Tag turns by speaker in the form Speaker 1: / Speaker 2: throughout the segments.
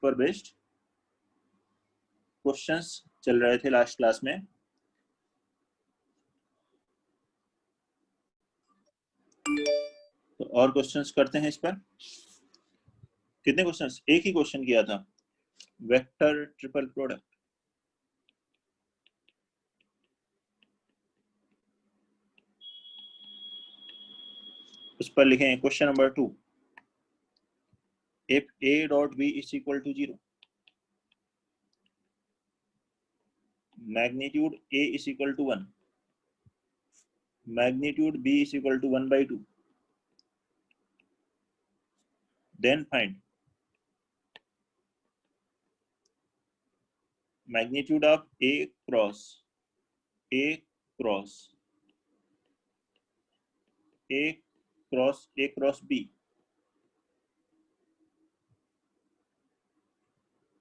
Speaker 1: पर based questions चल रहे थे लास्ट क्लास में। तो और क्वेश्चंस करते हैं इस पर। कितने क्वेश्चंस? एक ही क्वेश्चन किया था, वेक्टर ट्रिपल प्रोडक्ट। उस पर लिखें question number 2, if a dot b is equal to 0, magnitude a is equal to 1, magnitude b is equal to 1 by 2, then find magnitude of a cross a cross a cross a cross b।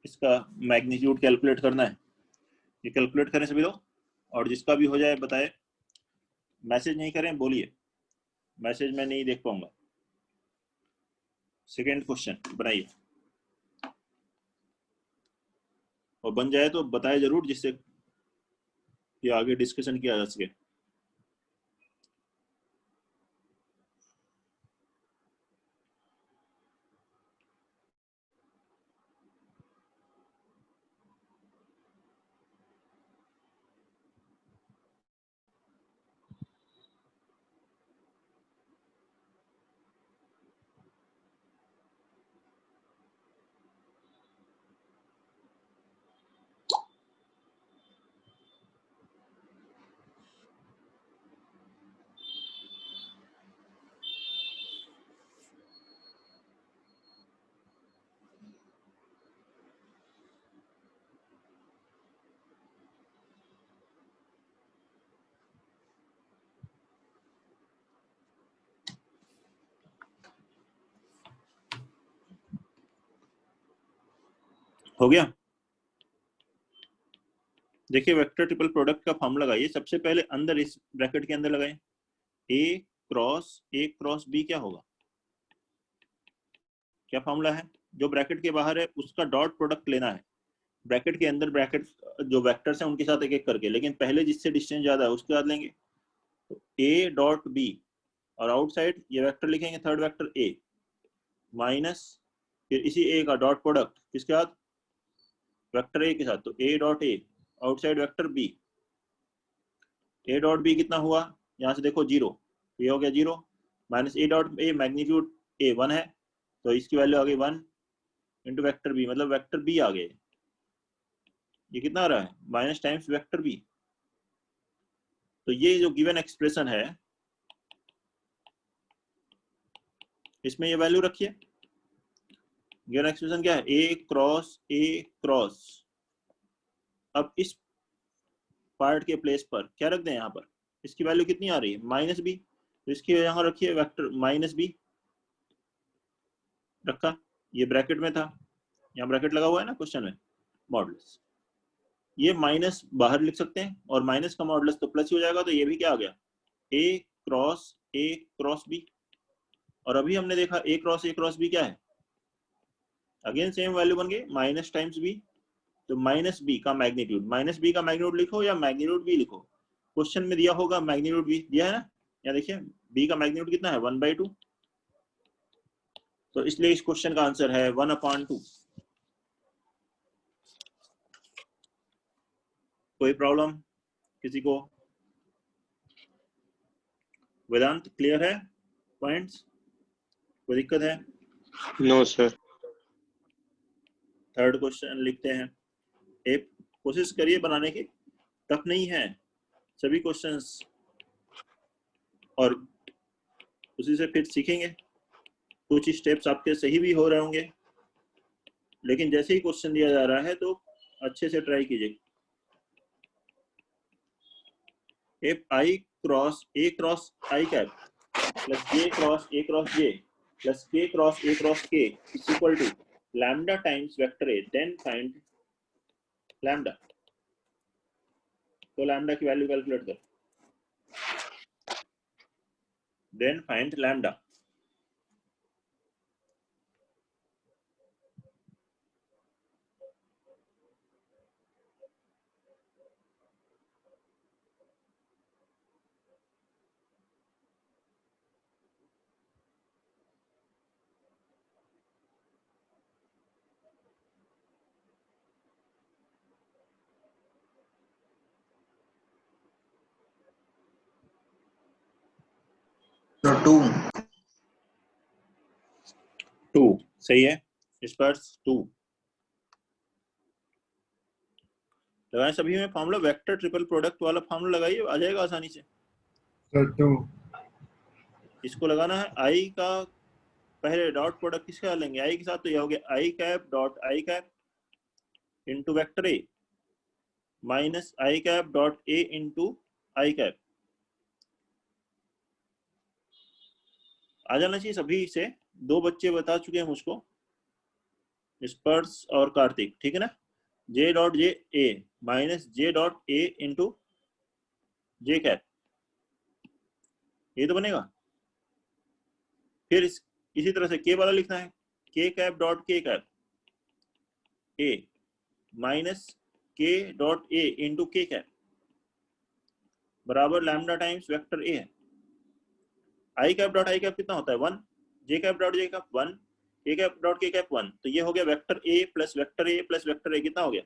Speaker 1: इसका magnitude calculate करना है। ये calculate करें सभी लोग, और जिसका भी हो जाए बताए। मैसेज नहीं करें, बोलिए, मैसेज मैं नहीं देख पाऊंगा। सेकेंड क्वेश्चन बनाइए, और बन जाए तो बताए जरूर, जिससे कि आगे डिस्कशन किया जा सके। हो गया? देखिए, वेक्टर ट्रिपल प्रोडक्ट का फॉर्मूला लगाइए। सबसे पहले अंदर इस ब्रैकेट के अंदर लगाएं, ए क्रॉस बी क्या होगा? क्या फॉर्मूला है? जो ब्रैकेट के बाहर है उसका डॉट प्रोडक्ट लेना है। ब्रैकेट के अंदर ब्रैकेट जो वेक्टर्स हैं उनके साथ एक एक करके, लेकिन पहले जिससे डिस्टेंस ज्यादा है उसके बाद लेंगे। तो ए डॉट बी, और आउटसाइड ये वेक्टर लिखेंगे, थर्ड वेक्टर ए माइनस, फिर इसी ए का डॉट प्रोडक्ट किसके साथ? वेक्टर ए के साथ। तो A dot A outside vector B, A dot B कितना हुआ? यहाँ से देखो 0, ये हो गया 0, minus A dot A, magnitude A 1 है, तो इसकी वैल्यू आ गई 1 इंटू वेक्टर बी, मतलब वेक्टर बी आ गए। ये कितना आ रहा है? Minus times vector B. तो ये जो गिवन एक्सप्रेशन है इसमें ये वैल्यू रखिए। गिवन एक्सप्रेशन क्या है? ए क्रॉस। अब इस पार्ट के प्लेस पर क्या रख दें? यहाँ पर इसकी वैल्यू कितनी आ रही है? माइनस बी, तो इसकी यहाँ रखिए वेक्टर माइनस बी रखा। ये ब्रैकेट में था, यहाँ ब्रैकेट लगा हुआ है ना क्वेश्चन में, मॉडुलस। ये माइनस बाहर लिख सकते हैं, और माइनस का मॉडुलस तो प्लस ही हो जाएगा। तो ये भी क्या आ गया? ए क्रॉस बी। और अभी हमने देखा ए क्रॉस बी क्या है? अगेन सेम वैल्यू बन गई, माइनस टाइम्स बी। तो माइनस बी का मैग्नीट्यूड लिखो या मैग्नीट्यूड बी लिखो। क्वेश्चन में दिया होगा मैग्नीट्यूड बी, दिया है ना? यहाँ देखिए बी का मैग्नीट्यूड कितना है? 1/2। तो इसलिए इस क्वेश्चन का आंसर है 1/2। कोई प्रॉब्लम किसी को? वेदांत क्लियर है? पॉइंट्स कोई दिक्कत है?
Speaker 2: No sir.
Speaker 1: थर्ड क्वेश्चन लिखते हैं। एक कोशिश करिए बनाने की, टफ नहीं है सभी क्वेश्चंस, और उसी से फिर सीखेंगे। कुछ स्टेप्स आपके सही भी हो रहे होंगे, लेकिन जैसे ही क्वेश्चन दिया जा रहा है तो अच्छे से ट्राई कीजिए। if I cross I cap plus J cross J plus K cross K is equal to lambda times vector A, then find lambda. तो लैम्डा की वैल्यू कैलकुलेट कर, देन फाइंड लैम्डा।
Speaker 2: तो 2
Speaker 1: सही है। स्पर्स 2 लगाए सभी में फॉर्मूला, वेक्टर ट्रिपल प्रोडक्ट वाला फॉर्मूला लगाइए, आ जाएगा आसानी से।
Speaker 2: तो 2
Speaker 1: इसको लगाना है आई का, पहले डॉट प्रोडक्ट किसका लेंगे, आई के साथ, तो यह हो गया I cap dot I cap into vector A minus I cap dot A into I cap. आ जाना चाहिए सभी से। 2 बच्चे बता चुके हैं मुझको, स्पर्श और कार्तिक, ठीक है ना। J dot J A minus J dot A into J cap, ये तो बनेगा। फिर इसी तरह से के वाला लिखना है, के कैप डॉट के कैप ए माइनस के डॉट ए इंटू के कैप बराबर लैम्डा टाइम्स वेक्टर ए है। आई कैप डॉट आई कैप कितना होता है 1, जे कैप डॉट जे कैप 1, के कैप डॉट के कैप 1, तो ये हो गया vector A plus vector A plus vector A, कितना हो गया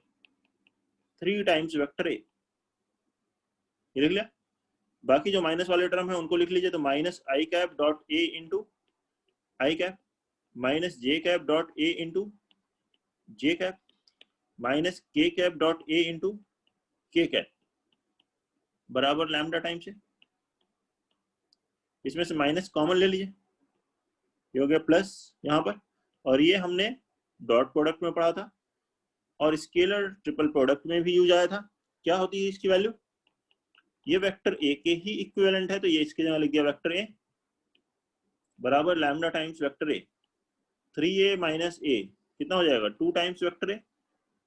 Speaker 1: 3 टाइम्स वेक्टर ए, ये लिख लिया। बाकी जो माइनस वाले टर्म है उनको लिख लीजिए, तो minus I cap dot A into I cap minus J cap dot A into J cap minus के कैप डॉट ए इंटू के कैप बराबर लैम्डा टाइम से, इसमें से माइनस कॉमन ले लीजिए, ये हो गया प्लस यहाँ पर, और ये हमने डॉट प्रोडक्ट में पढ़ा था और स्केलर ट्रिपल प्रोडक्ट में भी यूज आया था। क्या होती है इसकी वैल्यू, ये वेक्टर ए के ही इक्विवेलेंट है, तो ये इसके जगह लिख दिया वेक्टर ए बराबर lambda times vector A, 3a minus A कितना हो जाएगा 2 टाइम्स वेक्टर ए,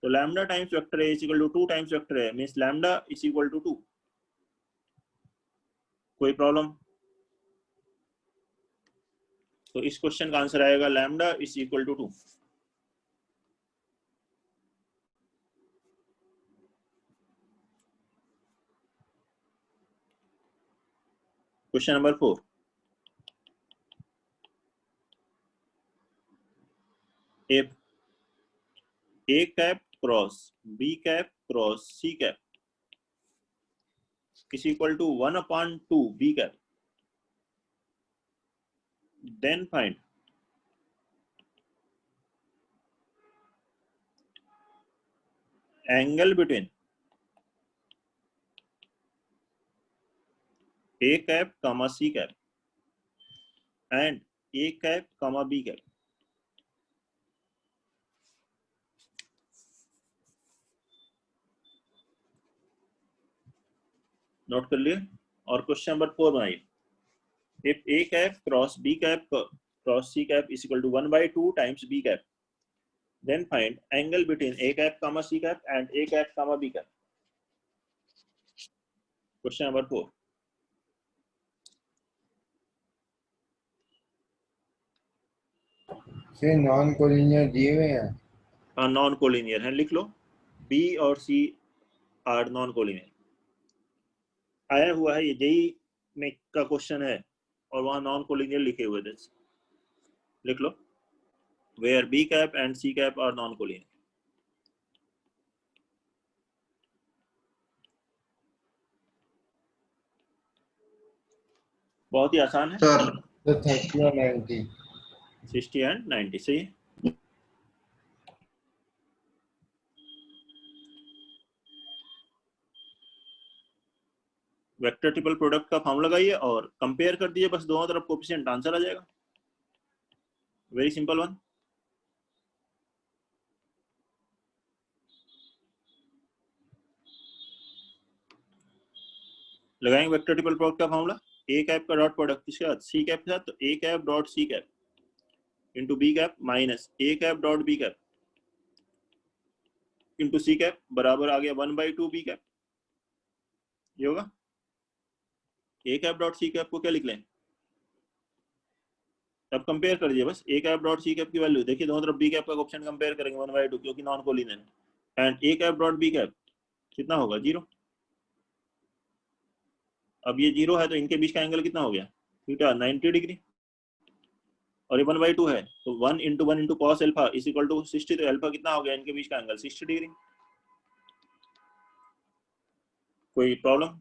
Speaker 1: तो lambda times vector A is equal to 2 times vector A, means lambda is equal to 2। कोई प्रॉब्लम, तो इस क्वेश्चन का आंसर आएगा lambda is equal to 2। Question number 4, if a cap cross b cap cross c cap is equal to 1/2 b cap, then find angle between a cap comma c cap and a cap comma b cap। Note कर लिए, और question number 4 बनाइए। If a cap cross b cap cross c cap is equal to 1/2 times b cap, then find angle between a cap comma c cap and a cap comma b cap। Question number 4,
Speaker 2: से non collinear दिए हुए हैं।
Speaker 1: हाँ non collinear है, लिख लो b और c are non collinear, आया हुआ है, ये जेई में का क्वेश्चन है और वहां नॉन कोलिनियर लिखे हुए थे, लिख लो where b cap and c cap are non collinear। बहुत ही आसान है
Speaker 2: सर तो 30 और 90
Speaker 1: 60 एंड 90 सही। वेक्टर ट्रिपल प्रोडक्ट का फॉर्मूला लगाइए और कंपेयर कर दीजिए, बस दोनों तरफ कोएफिशिएंट, आंसर आ जाएगा। Very simple one. लगाएंगे वेक्टर ट्रिपल प्रोडक्ट का फॉर्मूला, ए कैप का डॉट प्रोडक्ट किसके साथ सी कैप के साथ, तो A cap dot C cap into B cap minus A cap dot B cap into C cap बराबर आ गया 1/2 बी कैप। ये होगा A cap dot C cap को क्या लिख लें, अब कंपेयर कर दीजिए बस A cap dot C cap की वैल्यू, देखिए दोनों तरफ बी कैप का ऑप्शन कंपेयर करेंगे 1/2 क्योंकि नॉन कोलिनियर है, and A cap dot B cap कितना होगा 0। अब ये 0 है तो इनके बीच का एंगल कितना हो गया थीटा 90 डिग्री, और ये 1/2 है तो 1 × 1 × cos alpha is equal to 60, तो अल्फा कितना हो गया इनके बीच का एंगल 60 डिग्री। कोई प्रॉब्लम,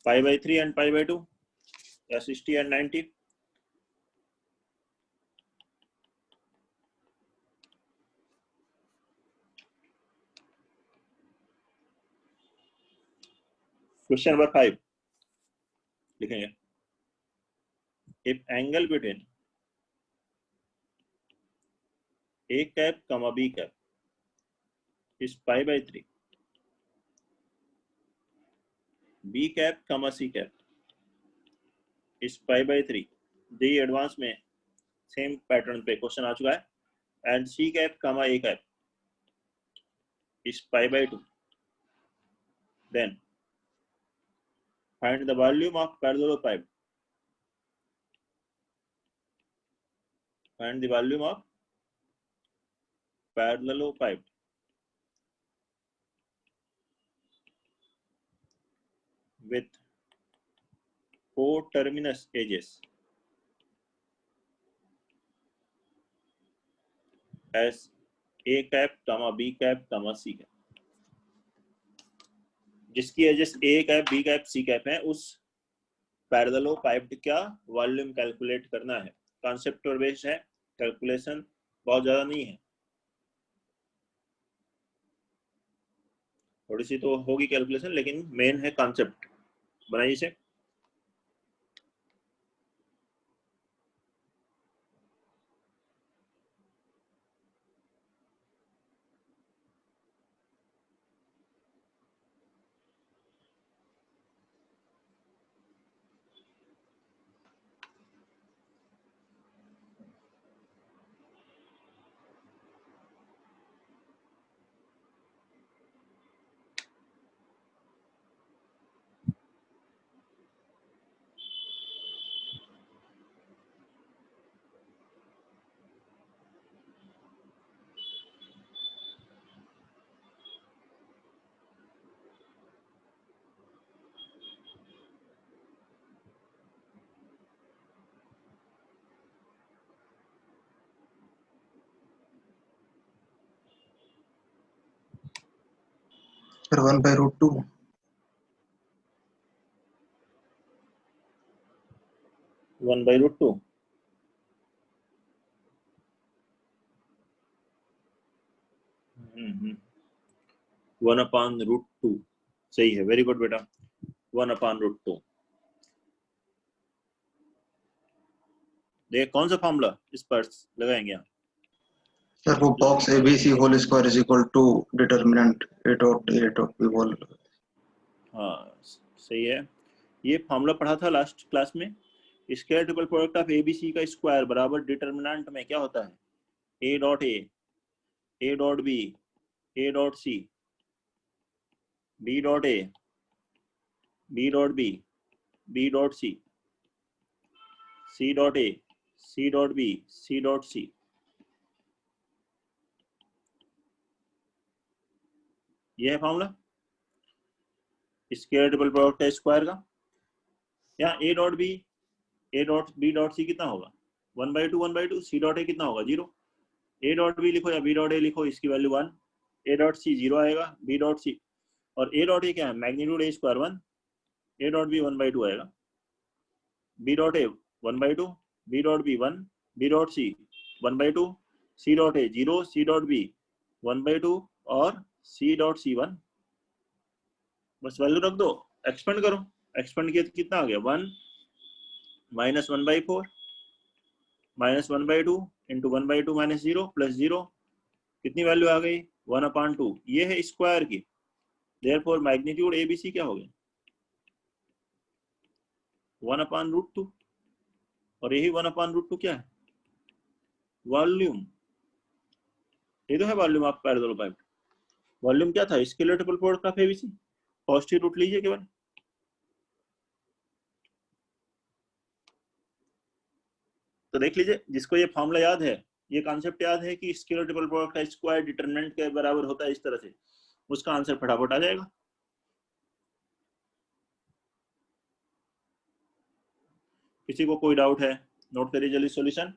Speaker 1: π/3 एंड π/2 या 60 and 90? क्वेश्चन नंबर 5 लिखेंगे, if angle between A cap comma B cap is pi by 3, B cap comma C cap is pi by 3, the advance में सेम पैटर्न पे क्वेश्चन आ चुका है, and C cap comma A cap is pi by 2, then find the volume of parallelepiped. Find the volume of parallelepiped with coterminous edges as A cap, B cap, C cap. जिसकी edges A cap, B cap, C cap है, उस parallelepiped का volume calculate करना है। Concept और based है, calculation बहुत ज्यादा नहीं है, थोड़ी सी तो होगी कैलकुलेशन, लेकिन मेन है कॉन्सेप्ट। बनाइए इसे।
Speaker 3: Sir, 1/√2.
Speaker 1: 1/√2 1/√2 सही है, वेरी गुड बेटा। 1/√2 देख कौन सा फॉर्मूला इस पर लगाएंगे आप?
Speaker 3: Sir, वो box ABC whole square is equal to determinant A dot B whole.
Speaker 1: हाँ सही है, ये फॉर्मूला पढ़ा था लास्ट क्लास में। Square triple product of ABC का स्क्वायर बराबर डिटरमिनेंट में क्या होता है? A dot A, A dot B, A dot C, B dot A, B dot B, B dot C, C dot A, C dot B, C dot C। यह है formula square triple product है square का। यहाँ A dot B, A dot B dot C कितना होगा? 1/2 1/2। C dot A कितना होगा? 0। A dot B लिखो या B डॉट A लिखो, इसकी वैल्यू 1। A डॉट C 0 आएगा, B डॉट C और A डॉट A क्या है? Magnitude A square 1, A dot B 1/2 आएगा, B dot A 1/2, B dot B 1, B dot C 1/2, C dot A 0, C dot B 1/2 और C dot C 1। बस value रख दो, expand करो, expand किया तो कितना आ गया? 1 minus 1/4 minus 1/2 into 1/2 minus 0 plus 0, कितनी वैल्यू आ गई? 1/2। ये है स्क्वायर की, देयरफॉर मैग्नीट्यूड ABC क्या हो गया? 1/√2। और यही 1/√2 क्या है? वॉल्यूम। ये तो है वॉल्यूम ऑफ पैरेललोपाइप्ड। वॉल्यूम क्या था? Scalar triple product of ABC। Positive root लीजिए केवल। तो देख लीजिए, जिसको ये फॉर्मूला याद है, ये कॉन्सेप्ट याद है कि स्केलर ट्रिपल प्रोडक्ट का स्क्वायर डिटरमिनेंट के बराबर होता है इस तरह से, उसका आंसर फटाफट आ जाएगा। किसी को कोई डाउट है? नोट करिए जल्दी सॉल्यूशन।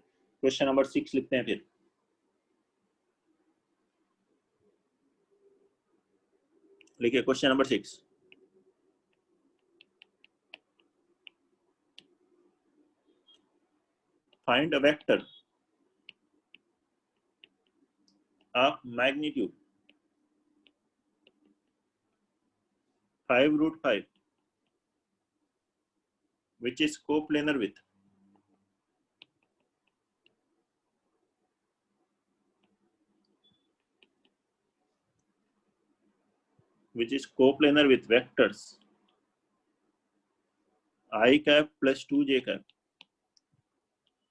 Speaker 1: क्वेश्चन नंबर 6 लिखते हैं फिर। लिखिए question number 6। find a vector of magnitude 5 root 5 which is coplanar with vectors I cap plus 2 j cap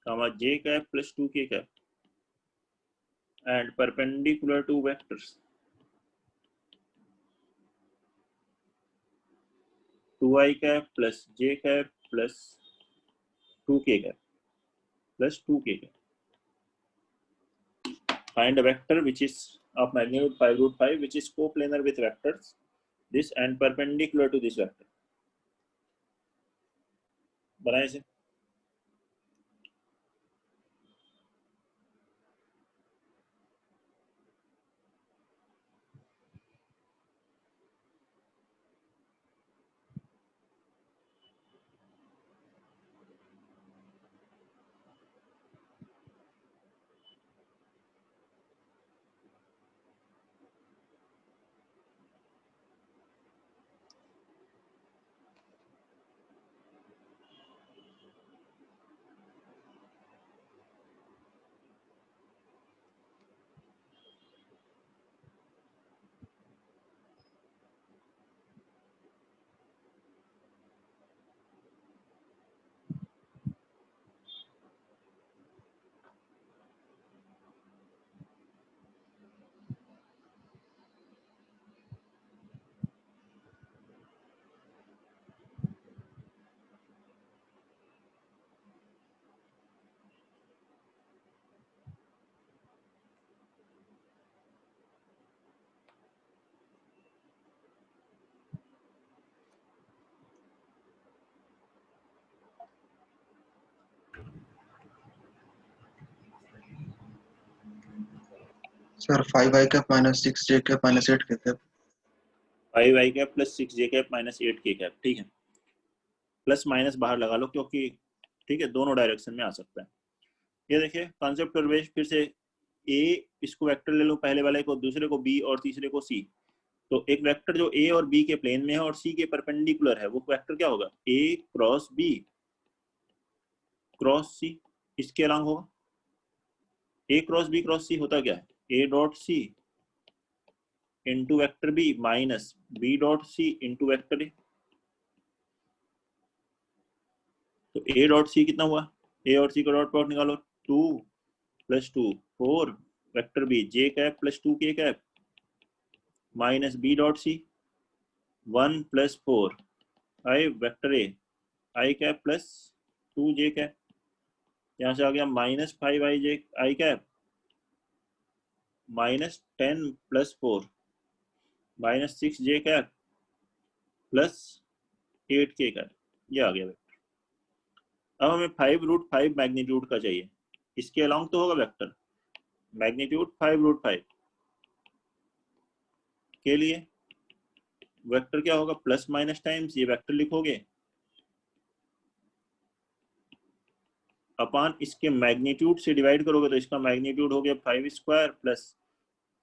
Speaker 1: comma j cap plus 2 k cap and perpendicular to vectors 2i cap plus j cap plus 2k cap plus 2k cap. Find a vector which is of magnitude 5 root 5 which is coplanar with vectors this and perpendicular to this vector. बनाए इसे.
Speaker 3: Sir, 5i cap minus 6j cap minus 8k cap.
Speaker 1: 5i cap plus 6j cap minus 8k cap. ठीक है, plus minus बाहर लगा लो क्योंकि ठीक है दोनों डायरेक्शन में आ सकता है. ये देखिए कॉन्सेप्ट प्रवेश फिर से ए इसको वेक्टर ले लो पहले वाले को, दूसरे को बी और तीसरे को सी. तो एक वेक्टर जो ए और बी के प्लेन में है और सी के परपेंडिकुलर है वो वेक्टर क्या होगा? A cross B cross C. इसके अलग होगा ए क्रॉस सी होता क्या है? A dot C into vector B minus B dot C into vector A. तो ए डॉट सी कितना हुआ? ए और सी का डॉट प्रोडक्ट निकालो. 2 plus 2 4 vector B J cap plus 2 K cap minus B dot C 1 plus 4 I vector A I cap plus 2 J cap. यहाँ से आ गया minus 5 I J I cap minus 10 plus 4 minus 6 J cap plus 8 K cap. ये आ गया vector. अब हमें 5 root 5 magnitude का चाहिए. इसके अलोंग तो होगा वेक्टर मैग्नीट्यूड 5 रूट 5 के लिए वेक्टर क्या होगा? प्लस माइनस टाइम्स ये वेक्टर लिखोगे अपान इसके मैग्नीट्यूड से डिवाइड करोगे तो इसका मैग्नीट्यूड हो गया 5 square plus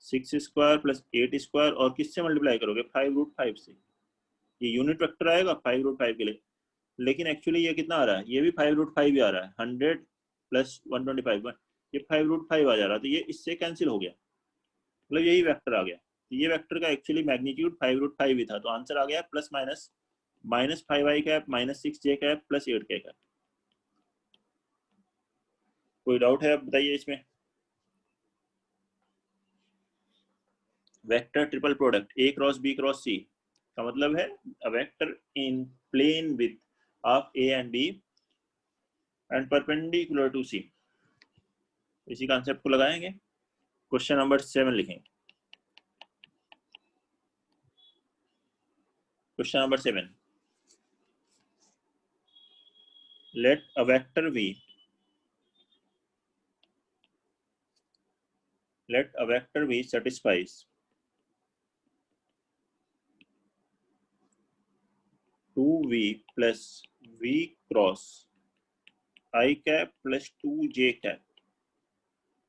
Speaker 1: 6 square plus 8 square और किससे मल्टीप्लाई करोगे? 5 रूट 5 से. ये यूनिट वेक्टर आएगा 5 रूट 5 के लिए. लेकिन एक्चुअली ये कितना आ रहा है? ये भी 5 रूट 5 ही आ रहा है. 100 प्लस 125 ये 5 रूट 5 आ जा रहा है. तो ये इससे कैंसिल हो गया मतलब यही वेक्टर आ गया. तो ये वेक्टर का एक्चुअली मैग्नीट्यूड 5 रूट 5 ही था. तो आंसर आ गया plus minus minus 5 I cap minus 6 J cap plus 8 K cap. कोई डाउट है? आप बताइए इसमें. Vector triple product A cross B cross C का मतलब है a vector in plane with of A and B and perpendicular to C. इसी concept को लगाएंगे. क्वेश्चन नंबर 7 लिखेंगे. Question number 7. Let a vector v satisfies 2v plus v cross I cap plus 2j cap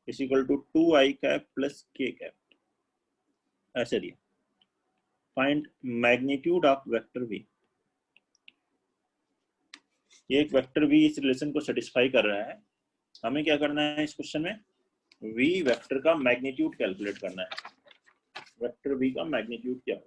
Speaker 1: is equal to 2i cap plus k cap, ऐसे दिया। Find magnitude of vector v। ये एक vector v इस relation को satisfy कर रहा है। हमें क्या करना है इस क्वेश्चन में, v वेक्टर का मैग्नीट्यूड कैलकुलेट करना है। वेक्टर v का मैग्नीट्यूड क्या होगा?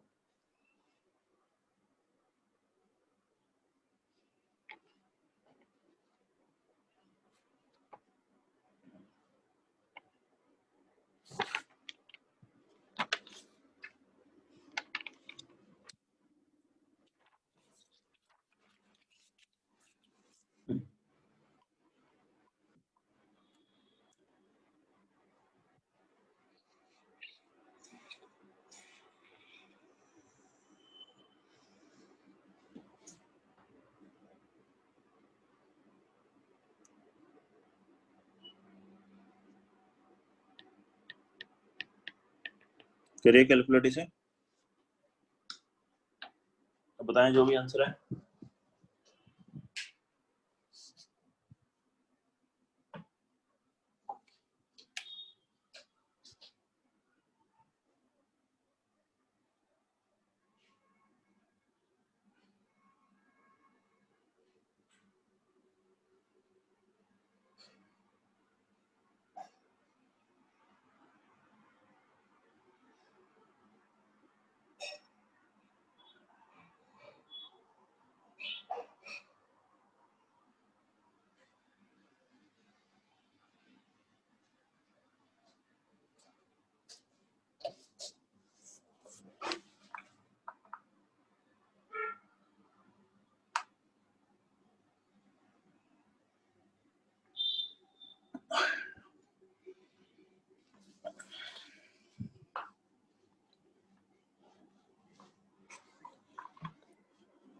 Speaker 1: करिए कैलकुलेट इसे, अब बताएं जो भी आंसर है।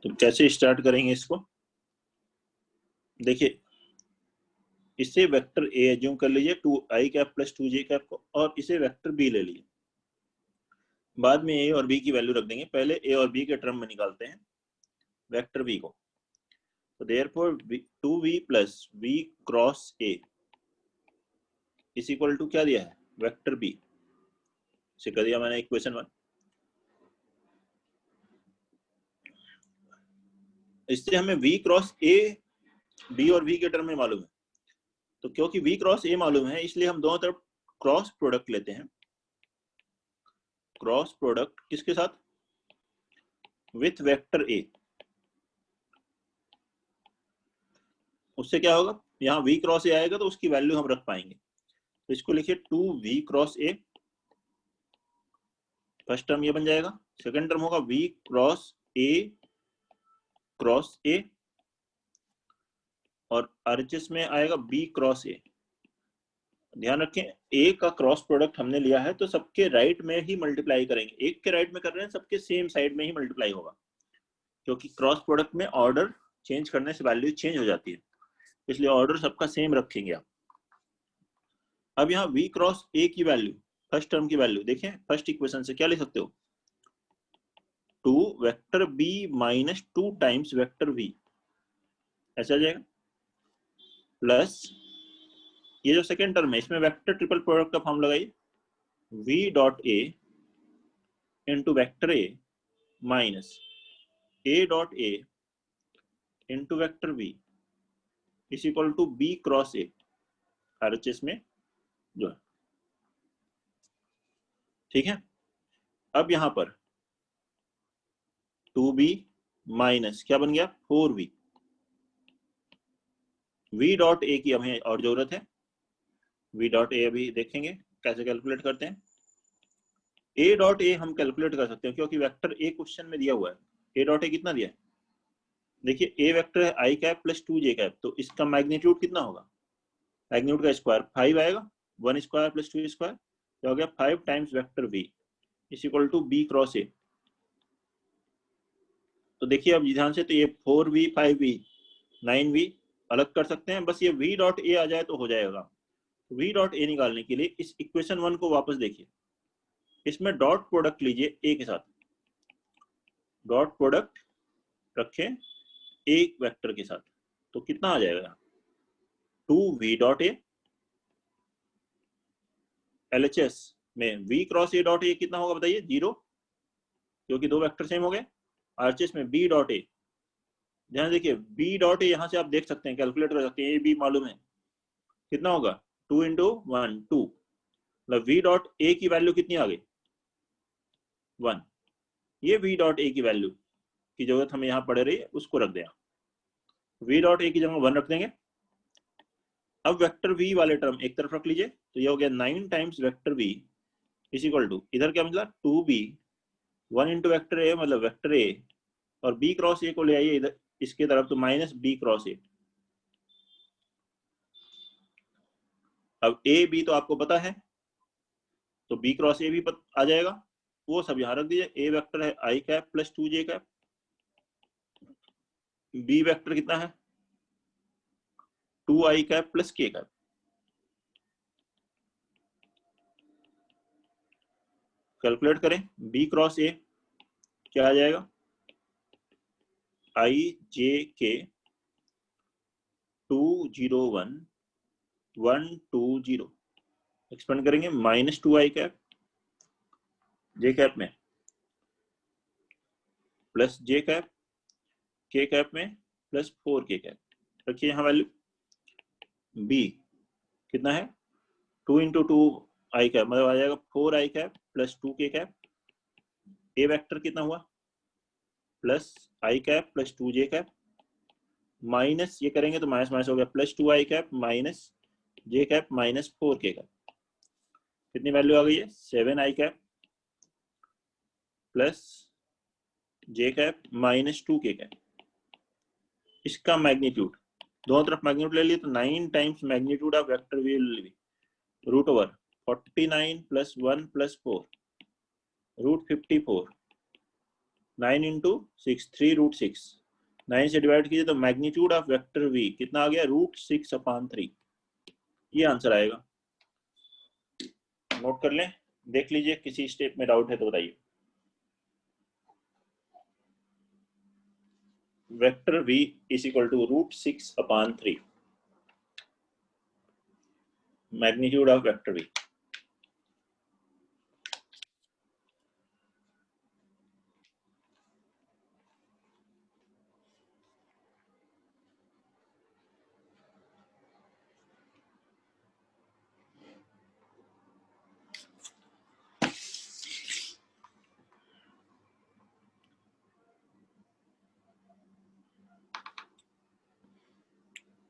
Speaker 1: तो कैसे स्टार्ट करेंगे इसको, देखिए इसे वेक्टर ए एज्यूम कर लीजिए 2i cap plus 2j cap को, और इसे वेक्टर बी ले लीजिए। बाद में ए और बी की वैल्यू रख देंगे, पहले ए और बी के टर्म में निकालते हैं वेक्टर बी को। तो therefore 2v plus v cross A is equal to क्या दिया है, वेक्टर बी। इसे कर दिया मैंने इक्वेशन 1। इससे हमें v क्रॉस ए बी और v के टर्म में मालूम है, तो क्योंकि v क्रॉस ए मालूम है इसलिए हम दोनों तरफ क्रॉस प्रोडक्ट लेते हैं। क्रॉस प्रोडक्ट किसके साथ, विथ वेक्टर ए। उससे क्या होगा, यहाँ v क्रॉस ए आएगा तो उसकी वैल्यू हम रख पाएंगे। तो इसको लिखिए 2v क्रॉस ए, फर्स्ट टर्म ये बन जाएगा। सेकंड टर्म होगा v क्रॉस ए, और RHS में आएगा b क्रॉस ए। ध्यान रखें ए का क्रॉस प्रोडक्ट हमने लिया है तो सबके राइट में ही मल्टीप्लाई करेंगे, एक के राइट में कर रहे हैं सबके सेम साइड में ही मल्टीप्लाई होगा, क्योंकि क्रॉस प्रोडक्ट में ऑर्डर चेंज करने से वैल्यू चेंज हो जाती है, इसलिए ऑर्डर सबका सेम रखेंगे आप। अब यहाँ v क्रॉस ए की वैल्यू, फर्स्ट टर्म की वैल्यू देखें, फर्स्ट इक्वेशन से क्या लिख सकते हो, 2 vector b minus 2 times vector v, ऐसा आ जाएगा। प्लस ये जो सेकेंड टर्म है इसमें वेक्टर ट्रिपल प्रोडक्ट का फॉर्म लगाइए, v dot A into vector A minus a dot A into vector v is equal to b cross A, RHS में जो है, ठीक है। अब यहां पर 2b माइनस क्या बन गया 4v, v डॉट ए की हमें और जरूरत है, v डॉट ए अभी देखेंगे कैसे कैलकुलेट करते हैं। a डॉट ए हम कैलकुलेट कर सकते हैं क्योंकि वेक्टर ए क्वेश्चन में दिया हुआ है। a डॉट ए कितना दिया है, देखिए a वेक्टर है i cap plus 2j cap, तो इसका मैग्नीट्यूड कितना होगा, मैग्नीट्यूड का स्क्वायर 5 आएगा, 1 स्क्वायर प्लस 2 स्क्वायर, तो हो गया 5 times vector v is equal to b cross A. तो देखिए अब ध्यान से, तो ये 4v 5v 9v अलग कर सकते हैं, बस ये v डॉट ए आ जाए तो हो जाएगा। v डॉट ए निकालने के लिए इस इक्वेशन 1 को वापस देखिए, इसमें डॉट प्रोडक्ट लीजिए a के साथ, डॉट प्रोडक्ट रखें a वेक्टर के साथ, तो कितना आ जाएगा, 2v डॉट ए, LHS में v क्रॉस ए डॉट ए कितना होगा बताइए? 0, क्योंकि दो वेक्टर सेम हो गए। RHS में b डॉट ए, ध्यान देखिए b डॉट ए यहां से आप देख सकते हैं, कैलकुलेट कर सकते हैं, ए बी मालूम है, कितना होगा? 2 इंटू 1 2, मतलब v डॉट ए की वैल्यू कितनी आ गई? 1। ये v डॉट ए की वैल्यू की जरूरत हमें यहाँ पड़ रही है, उसको रख दें। v डॉट ए की जगह 1 रख देंगे। अब वेक्टर v वाले टर्म एक तरफ रख लीजिए, तो ये हो गया 9 times vector v is equal to, इधर क्या मतलब 2b, 1 इंटू वेक्टर ए मतलब वेक्टर ए, और b क्रॉस ए को ले आइए इधर इसके तरफ, तो माइनस b क्रॉस ए। अब a b तो आपको पता है, तो b क्रॉस ए भी आ जाएगा, वो सब यहाँ रख दीजिए। a वेक्टर है i cap plus 2j cap, b vector कितना है? 2i cap plus k cap. Calculate करें, b क्रॉस ए क्या आ जाएगा? i j k 201 120, एक्सपेंड करेंगे minus 2i cap j cap में plus j cap k cap में प्लस 4k कैप। रखिए यहाँ वैल्यू। b कितना है? 2 इंटू 2 आई कैप मतलब आ जाएगा 4i cap plus 2k cap. a vector कितना हुआ? Plus i cap plus 2j cap, minus ये करेंगे तो माइनस माइनस हो गया, plus 2i cap minus j cap minus 4k cap. कितनी वैल्यू आ गई है? 7i cap plus j cap minus 2k cap. इसका मैग्नीट्यूड दोनों तरफ मैग्नीट्यूड ले लिए तो 9 times magnitude of vector will be root over 49 plus 1 plus 4 root 54, 9 into 6 3 root 6, 9 से डिवाइड कीजिए तो मैग्नीट्यूड ऑफ वेक्टर v कितना आ गया? रूट 6/3। ये आंसर आएगा। नोट कर लें, देख लीजिए, किसी स्टेप में डाउट है तो बताइए। Vector v is equal to root 6/3, magnitude of vector v।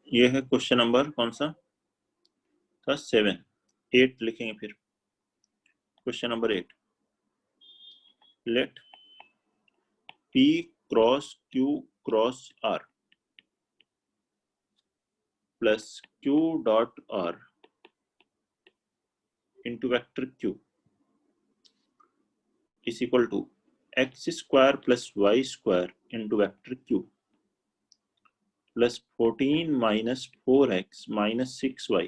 Speaker 1: ये है क्वेश्चन नंबर कौन सा था? 7। 8 लिखेंगे फिर। Question number 8, let p cross q cross r plus q dot r into vector q is equal to x square plus y square into vector q plus 14 minus 4x minus 6y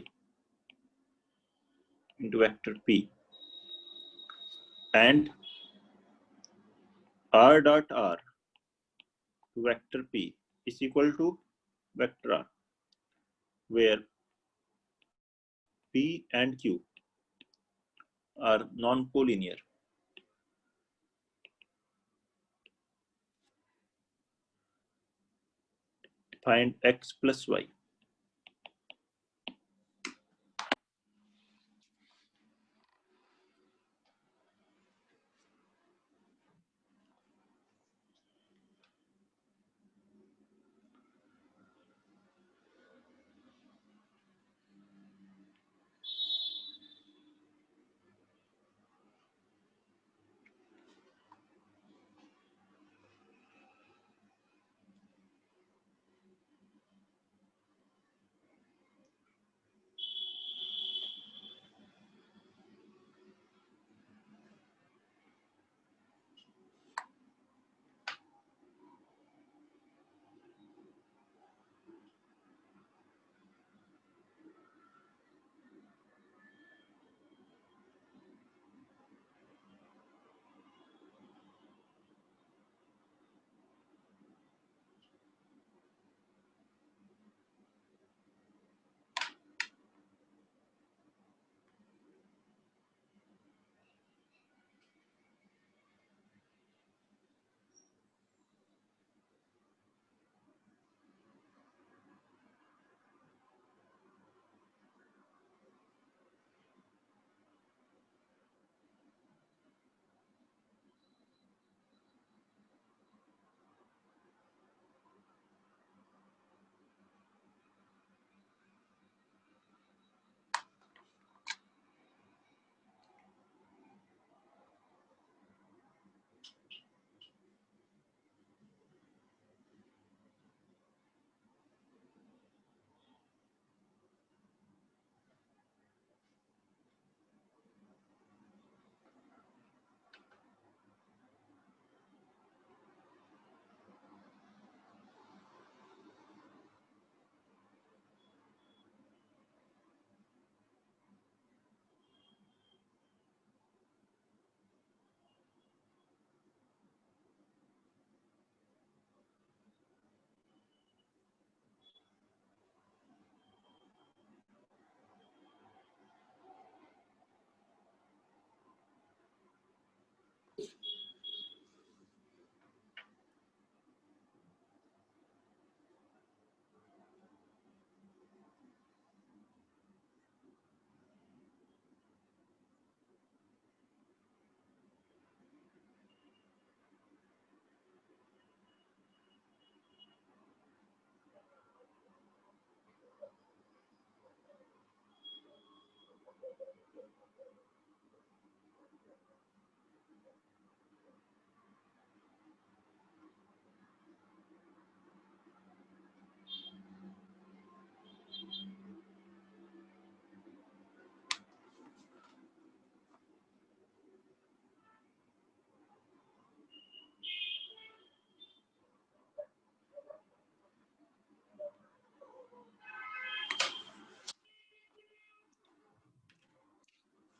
Speaker 1: into vector p, and r dot r to vector p is equal to vector r, where p and q are non-collinear. Find x plus y.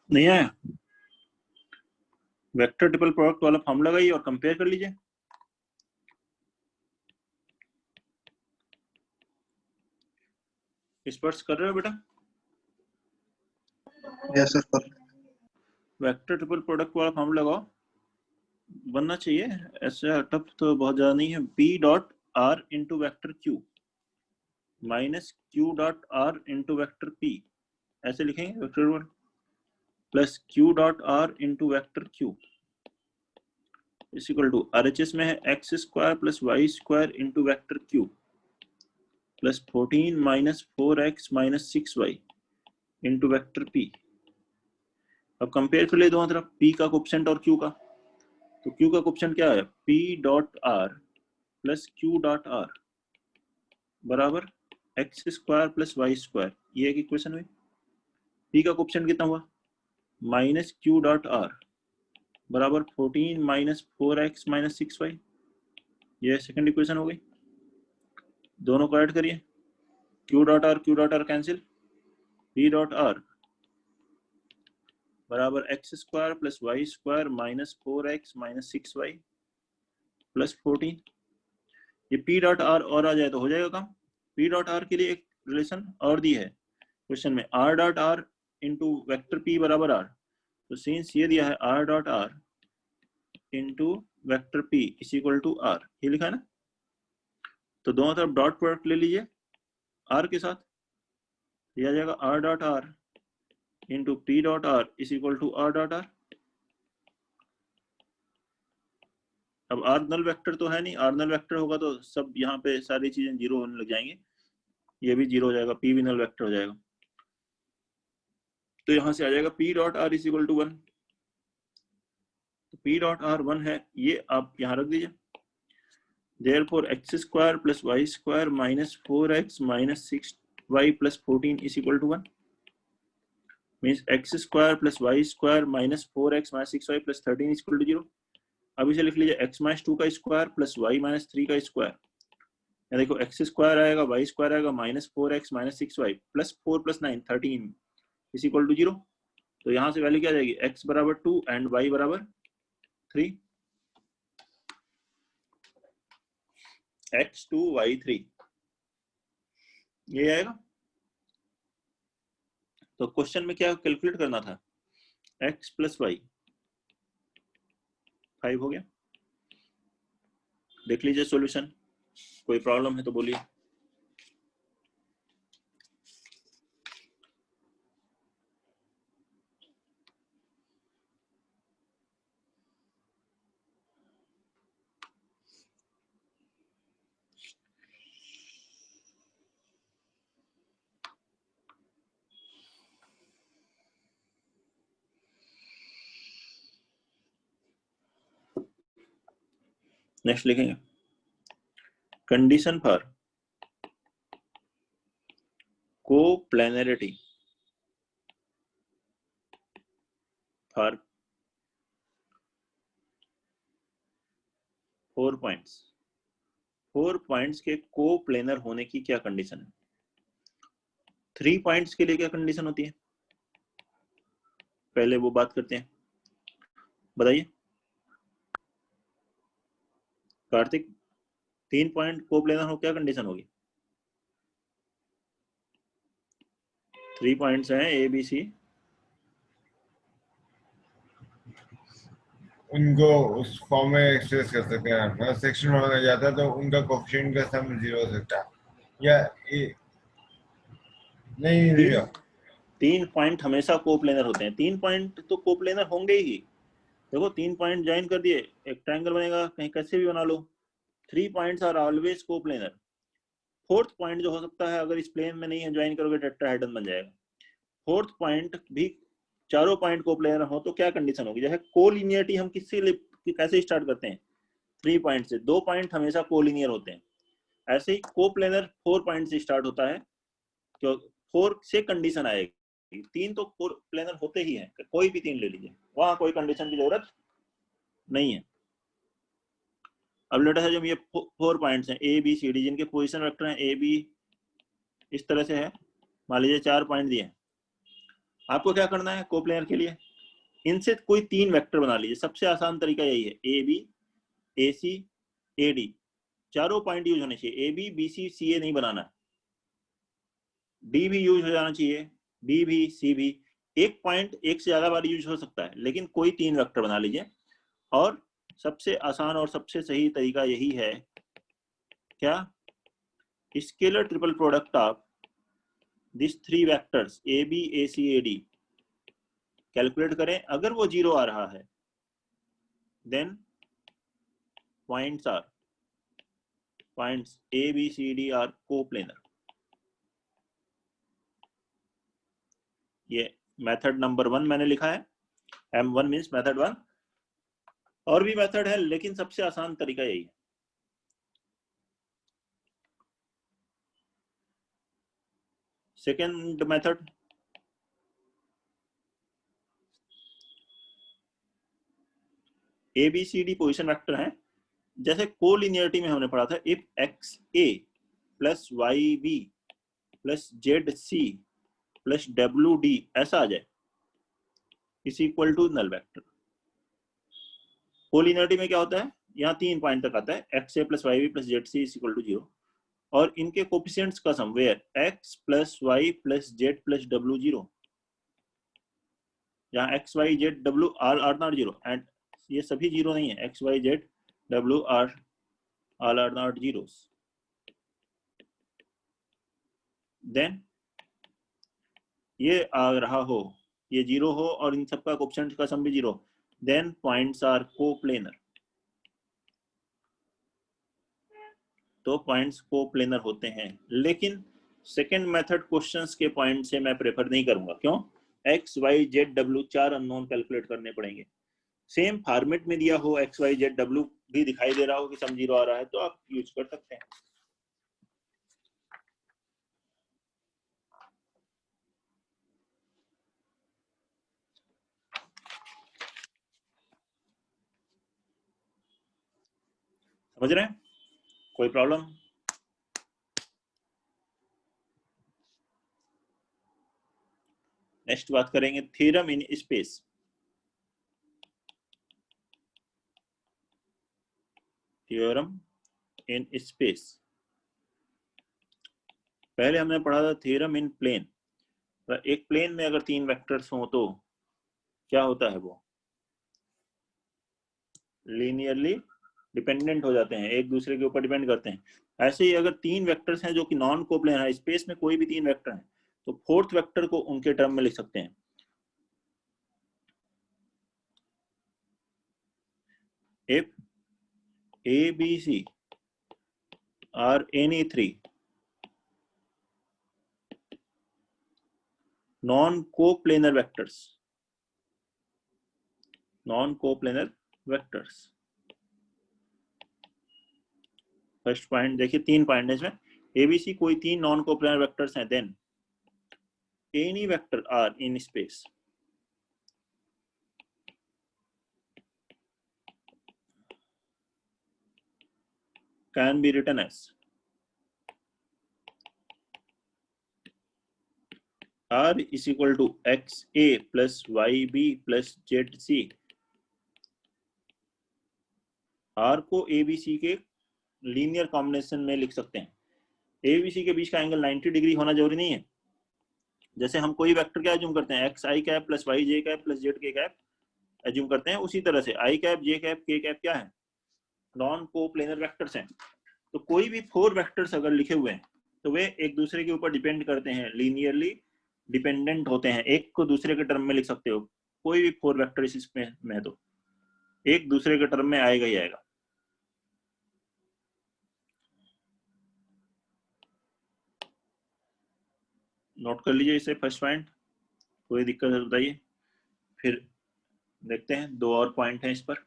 Speaker 1: नहीं आया? Vector triple product वाला formula लगाइए और compare कर लीजिए। स्पर्श कर रहे हो बेटा?
Speaker 3: Yes sir.
Speaker 1: Vector triple product वाला फॉर्मूला लगाओ, बनना चाहिए, ऐसा टफ तो बहुत ज्यादा नहीं है। P dot R into vector Q minus Q dot R into vector P, ऐसे लिखेंगे vector one, plus Q dot R into vector Q is equal to RHS में है x square plus Y square into vector Q plus 14 minus 4x minus 6y into vector P। अब compare कर ले दोनों तरफ, P का coefficient और Q का। तो Q का कोएफिशिएंट क्या है? P dot R plus Q dot R बराबर X square plus Y square, ये एक इक्वेशन हुई। P का कोएफिशिएंट कितना हुआ? माइनस Q डॉट R बराबर 14 माइनस 4x माइनस 6y, ये सेकंड इक्वेशन हो गई। दोनों को ऐड करिए, Q dot R cancel, P dot R बराबर X square plus Y square minus 4x minus 6y plus 14। ये P डॉट R और आ जाए तो हो जाएगा काम। P डॉट R के लिए एक रिलेशन और दी है क्वेश्चन में, R dot R into vector P बराबर R। तो सिंस ये दिया है R dot R into vector P is equal to R, ये लिखा है ना, तो दोनों तरफ डॉट प्रोडक्ट ले लीजिए R के साथ, ये आ जाएगा R dot R into P dot R is equal to R dot R। अब R नल वेक्टर तो है नहीं, R नल वेक्टर होगा तो सब यहाँ पे सारी चीजें जीरो होने लग जाएंगे, ये भी जीरो हो जाएगा, P भी नल वेक्टर हो जाएगा। तो यहाँ से आ जाएगा P dot R is equal to 1। तो P डॉट R 1 है, ये आप यहाँ रख दीजिए। Therefore x square plus Y square minus 4x minus 6y plus 14 is equal to 1। Means x square plus Y square minus 4x minus 6y plus 13 is equal to 0। अब इसे लिख लीजिए x माइनस 2 का स्क्वायर प्लस y माइनस 3 का square. यहाँ देखो x square आएगा, y square आएगा, minus 4x minus 6y plus 4 plus 9 13 is equal to 0। तो यहाँ से वैल्यू क्या आ जाएगी? x बराबर 2 एंड y बराबर 3, x2 y3 ये आएगा। तो क्वेश्चन में क्या कैलकुलेट करना था? x प्लस वाई 5 हो गया। देख लीजिए सॉल्यूशन, कोई प्रॉब्लम है तो बोलिए। नेक्स्ट लिखेंगे condition for coplanarity for 4 points. 4 points के कोप्लेनर होने की क्या कंडीशन है? 3 पॉइंट्स के लिए क्या कंडीशन होती है? पहले वो बात करते हैं, बताइए कार्तिक। 3 पॉइंट कोप्लेनर हो क्या कंडीशन होगी? 3 पॉइंट्स हैं ए बी सी,
Speaker 2: उनको उस फॉर्म में एक्सप्रेस कर सकते हैं। मतलब सेक्शन होना जाता है तो उनका कोएफिशिएंट का सम 0 हो सकता है, या नहीं
Speaker 1: 3 पॉइंट हमेशा कोप्लेनर होते हैं। 3 पॉइंट तो कोप्लेनर होंगे ही। देखो 3 पॉइंट ज्वाइन कर दिए, एक ट्रायंगल बनेगा, कहीं कैसे भी बना लो। 3 points are always coplanar. 4th point जो हो सकता है, अगर इस प्लेन में नहीं है, ज्वाइन करोगे टेट्राहेड्रन बन जाएगा। 4th पॉइंट भी चारों पॉइंट कोप्लेनर हो तो क्या कंडीशन होगी? जैसे कोलिनियरिटी हम कैसे स्टार्ट करते हैं? 3 पॉइंट से। 2 पॉइंट हमेशा कोलिनियर होते हैं। ऐसे ही कोप्लेनर 4 पॉइंट से स्टार्ट होता है, क्यों 4 से कंडीशन आएगी। 3 तो कोप्लेनर होते ही हैं, कोई भी 3 ले लीजिए, वहां कोई कंडीशन की जरूरत नहीं है। अब लेट है जब ये 4 पॉइंट्स हैं ए बी सी डी, जिनके पोजीशन वेक्टर हैं ए बी, इस तरह से है, मान लीजिए 4 पॉइंट दिए हैं। आपको क्या करना है कोप्लेनर के लिए? इनसे कोई तीन वेक्टर बना लीजिए। सबसे आसान तरीका यही है, A B A C A D, चारों पॉइंट यूज होने चाहिए। ए बी बी सी सी ए नहीं बनाना, डी भी यूज हो जाना चाहिए, बी भी सी भी। एक पॉइंट एक से ज्यादा बार यूज हो सकता है, लेकिन कोई तीन वेक्टर बना लीजिए। और सबसे आसान और सबसे सही तरीका यही है, क्या, scalar triple product of this three vectors A B A C A D calculate करें। अगर वो 0 आ रहा है then points A B C D are coplanar. ये मेथड नंबर 1 मैंने लिखा है, M1 मीन्स मेथड 1। और भी मेथड है, लेकिन सबसे आसान तरीका यही है। Second method, A B C D position vector है। जैसे कोलिनियरिटी में हमने पढ़ा था, if X A plus Y B plus Z C plus W D ऐसा आ जाए is equal to null vector. Collinearity में क्या होता है, यहाँ 3 पॉइंट तक आता है, X A plus Y B plus Z C is equal to 0, और इनके कोफिशिएंट्स का sum where X plus Y plus Z plus W 0, जहाँ X Y Z W are not 0, and ये सभी 0 नहीं है, X Y Z W are not 0। Then ये आ रहा हो, ये 0 हो, और इन सबका कोफिशिएंट का सम भी 0, देन पॉइंट्स आर कोप्लेनर। तो पॉइंट्स कोप्लेनर होते हैं। लेकिन सेकेंड मेथड क्वेश्चंस के पॉइंट से मैं प्रेफर नहीं करूंगा। क्यों? X Y Z W 4 unknown calculate करने पड़ेंगे। सेम फॉर्मेट में दिया हो, एक्स वाई जेड डब्ल्यू भी दिखाई दे रहा हो कि सम 0 आ रहा है, तो आप यूज कर सकते हैं। समझ रहे हैं? कोई प्रॉब्लम? नेक्स्ट बात करेंगे theorem in space. Theorem in space, पहले हमने पढ़ा था थ्योरम इन प्लेन। एक प्लेन में अगर 3 वेक्टर्स हो तो क्या होता है, वो लीनियरली डिपेंडेंट हो जाते हैं, एक दूसरे के ऊपर डिपेंड करते हैं। ऐसे ही अगर 3 वेक्टर्स हैं जो कि नॉन कोप्लेनर है, स्पेस में कोई भी 3 वेक्टर हैं, तो फोर्थ वेक्टर को उनके टर्म में लिख सकते हैं। If A B C are any 3 non coplanar vectors, first point देखिए, 3 पॉइंट है इसमें। एबीसी कोई 3 नॉन कोप्लेनर वेक्टर्स हैं, then any vector R in space can be written as R is equal to XA plus YB plus ZC। R को ABC के linear combination में लिख सकते हैं। ABC के बीच का एंगल 90 डिग्री होना जरूरी नहीं है। जैसे हम कोई वेक्टर क्या एज्यूम करते हैं, XI cap plus YJ cap plus ZK cap assume करते हैं, उसी तरह से I cap J cap K cap क्या है, नॉन कोप्लेनर वेक्टर्स हैं। तो कोई भी 4 वेक्टर्स अगर लिखे हुए हैं तो वे एक दूसरे के ऊपर डिपेंड करते हैं, लीनियरली डिपेंडेंट होते हैं, एक को दूसरे के टर्म में लिख सकते हो। कोई भी 4 वेक्टर इसमें में तो एक दूसरे के टर्म में आएगा ही आएगा। नोट कर लीजिए इसे, फर्स्ट पॉइंट। कोई दिक्कत है बताइए, फिर देखते हैं 2 और पॉइंट हैं इस पर।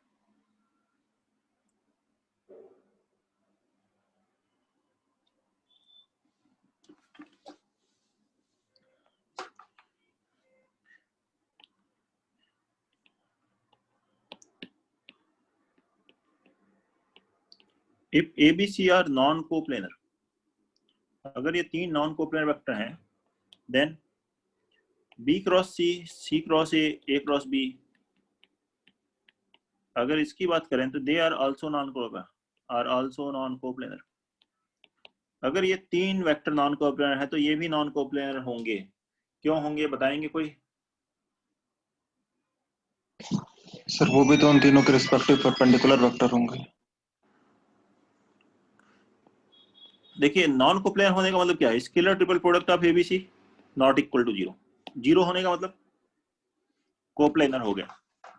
Speaker 1: If ABC are non coplanar, अगर ये 3 नॉन कोप्लेनर वेक्टर हैं, then B cross C, C cross A, A cross B अगर इसकी बात करें तो they are also non coplanar. अगर ये तीन वेक्टर नॉन कोप्लेनर है तो ये भी नॉन कोप्लेनर होंगे। क्यों होंगे बताएंगे कोई?
Speaker 3: सर वो भी तो उन तीनों के रिस्पेक्टिव परपेंडिकुलर वेक्टर होंगे।
Speaker 1: देखिए नॉन कोप्लेनर होने का मतलब क्या है? Scalar triple product of ABC not equal to 0। 0 होने का मतलब कोप्लेनर हो गया,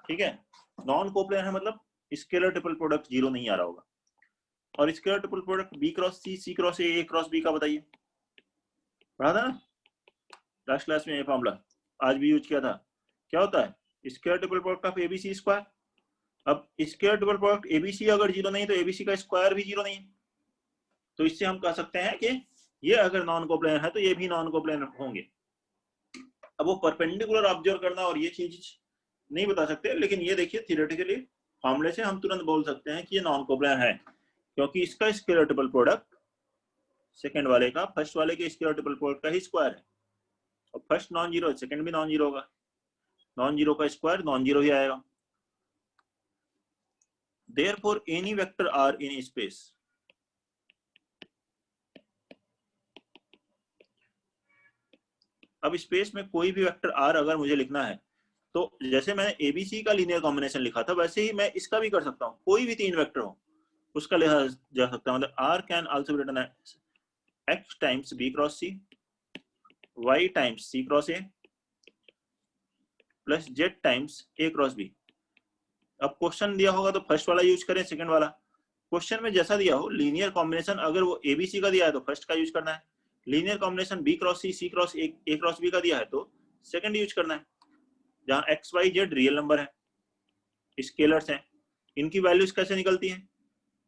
Speaker 1: ठीक है। नॉन कोप्लेनर है मतलब स्केलर ट्रिपल प्रोडक्ट 0 नहीं आ रहा होगा। और scalar triple product B cross C, C cross A cross B का बताइए, पढ़ा था ना लास्ट क्लास में? ये फॉर्मूला आज भी यूज किया था। क्या होता है? Scalar triple product of ABC square. अब स्केलर ट्रिपल प्रोडक्ट एबीसी अगर 0 नहीं तो एबीसी का स्क्वायर भी 0 नहीं है। तो इससे हम कह सकते हैं कि ये अगर नॉन कोप्लेनर है तो ये भी नॉन कोप्लेनर होंगे। अब वो परपेंडिकुलर ऑब्जर्व करना और ये चीज नहीं बता सकते, लेकिन ये देखिए थियोरेटिकली फॉर्मूले से हम तुरंत बोल सकते हैं कि ये नॉन कोप्लेनर है, क्योंकि इसका स्केलर ट्रिपल प्रोडक्ट सेकंड वाले का फर्स्ट वाले के स्केलर ट्रिपल प्रोडक्ट का ही स्क्वायर है। और फर्स्ट नॉन जीरो, सेकंड भी नॉन जीरो होगा, नॉन जीरो का स्क्वायर नॉन जीरो ही आएगा। Therefore any vector R in space, अब स्पेस में कोई भी वेक्टर आर अगर मुझे लिखना है तो जैसे मैंने एबीसी का लीनियर कॉम्बिनेशन लिखा था वैसे ही मैं इसका भी कर सकता हूँ। कोई भी तीन वेक्टर हो उसका लिखा जा सकता है। मतलब R can also be written as X times B cross C, Y times C cross A plus Z times A cross B. अब क्वेश्चन दिया होगा तो फर्स्ट वाला यूज करें, सेकंड वाला क्वेश्चन में जैसा दिया हो लीनियर कॉम्बिनेशन अगर वो एबीसी का दिया है तो फर्स्ट का यूज करना है। Linear combination B cross C, C cross A cross B का दिया है तो सेकंड यूज करना है। जहां X Y Z real number है, स्केलर्स हैं, इनकी वैल्यूज कैसे निकलती हैं?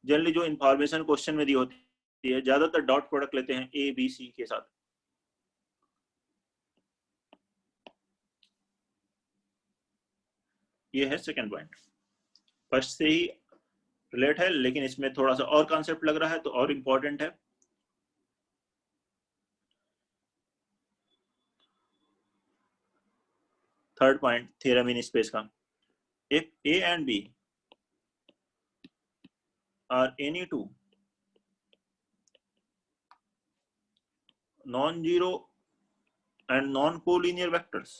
Speaker 1: जनरली जो इंफॉर्मेशन क्वेश्चन में दी होती है ज्यादातर डॉट प्रोडक्ट लेते हैं ए बी सी के साथ। ये है सेकंड पॉइंट, फर्स्ट से ही रिलेट है लेकिन इसमें थोड़ा सा और कॉन्सेप्ट लग रहा है तो और इंपॉर्टेंट है। Third point theorem in space का, if A and B are any two non-zero and non-collinear vectors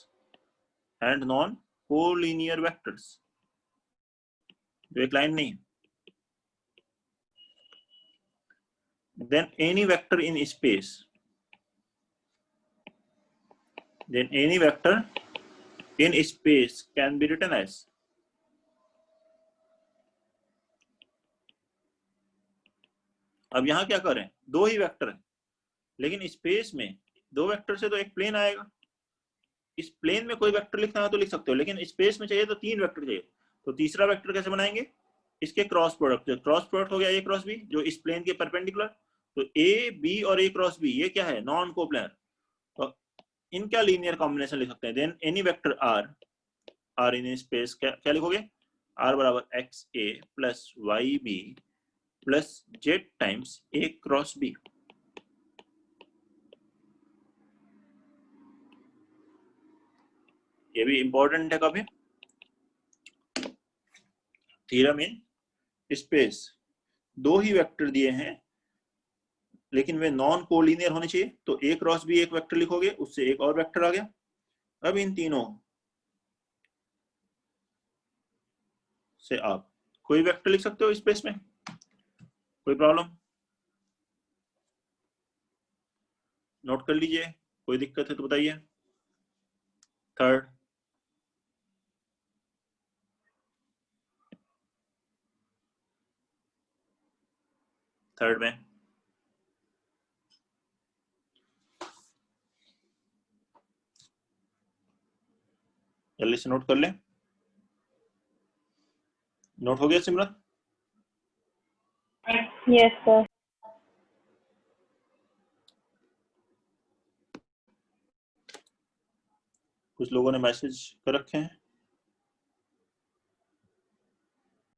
Speaker 1: जो एक लाइन नहीं, then any vector in space can be written as अब यहां क्या करें? दो ही वेक्टर है लेकिन स्पेस में दो वेक्टर से तो एक प्लेन आएगा। इस प्लेन में कोई वेक्टर लिखना है तो लिख सकते हो, लेकिन स्पेस में चाहिए तो तीन वेक्टर चाहिए। तो तीसरा वेक्टर कैसे बनाएंगे? इसके क्रॉस प्रोडक्ट, क्रॉस प्रोडक्ट हो गया ए क्रॉस बी जो इस प्लेन के परपेंडिकुलर। तो ए बी और ए क्रॉस बी ये क्या है? Non coplanar. तो इनका लीनियर कॉम्बिनेशन लिख सकते हैं। Then any vector R in space क्या लिखोगे? आर बराबर X A plus Y B plus Z times A cross B. ये भी इंपॉर्टेंट है काफी। थ्योरम इन स्पेस, दो ही वेक्टर दिए हैं लेकिन वे नॉन कोलिनियर होने चाहिए। तो ए क्रॉस बी एक वेक्टर लिखोगे, उससे एक और वेक्टर आ गया। अब इन तीनों से आप कोई वेक्टर लिख सकते हो स्पेस में, कोई प्रॉब्लम? नोट कर लीजिए, कोई दिक्कत है तो बताइए। थर्ड में जल्दी से नोट कर ले। नोट हो गया सिमरन?
Speaker 4: Yes sir.
Speaker 1: कुछ लोगों ने मैसेज कर रखे हैं।